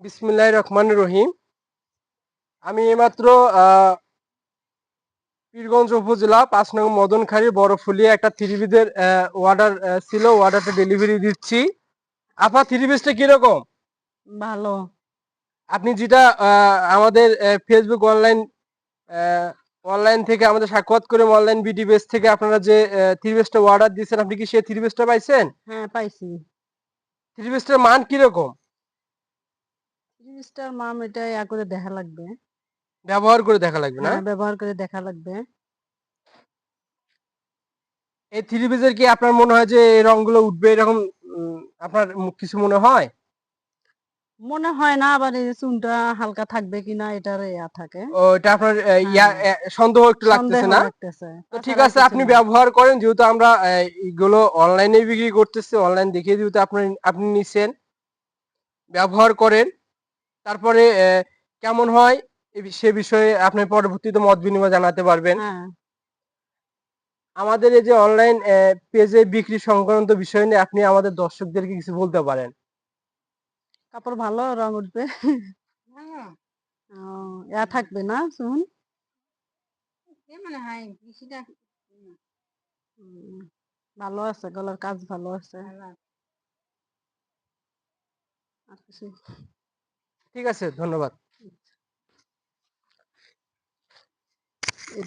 বিসমিল্লাহির রহমানির রহিম। আমি এইমাত্র পীরগঞ্জ উপজেলা ৫ নং মদনখালী বড়ফুলিয়া একটা থ্রি পিসের অর্ডার ছিল, অর্ডারটা ডেলিভারি দিচ্ছি। আপা, থ্রি পিসটা কিরকম? ভালো। আপনি যেটা আমাদের ফেসবুক অনলাইন থেকে আমাদের সাক্ষাৎ করে অনলাইন বিডি পেজ থেকে আপনারা যে থ্রি পিসটা অর্ডার দিয়েছেন, আপনি কি সেই থ্রি পিসটা পাইছেন? হ্যাঁ, পাইছি। থ্রি পিসটার মান কিরকম? জিনিসটার মাম এটা করে দেখা লাগবে। ব্যবহার করে দেখা লাগবে না? হ্যাঁ, ব্যবহার করে দেখা লাগবে। এই থ্রি পিসের কি আপনার মনে হয় যে এই রংগুলো উঠবে এরকম আপনার কিছু মনে হয়? মনে হয় না, আবার এই যে চুনটা হালকা থাকবে কিনা এটার থাকে। ও, এটা আপনার হ্যাঁ, সন্দেহ একটু সন্দেহ লাগতেছে না? লাগতেছে। তো ঠিক তাছাড়া আর আছে, কিছু আপনি না। ব্যবহার করেন, যেহেতু আমরা এগুলো অনলাইনে বিক্রি করতেছি, অনলাইন দেখিয়ে যেহেতু আপনি নিছেন, ব্যবহার করেন। তারপরে কেমন হয় সে বিষয়ে আপনি পরবর্তীতে মত বিনিময় জানাতে পারবেন। হ্যাঁ, আমাদের এই যে অনলাইন পেজে বিক্রি সংক্রান্ত বিষয় নিয়ে আপনি আমাদের দর্শকদেরকে কিছু বলতে পারেন। কাপড় ভালো, রং উঠবে। ও, থাকবে না চুন? হুম, ভালো আছে, গলার কাজ ভালো আছে। আর কিছু ঠিক আছে, ধন্যবাদ। এই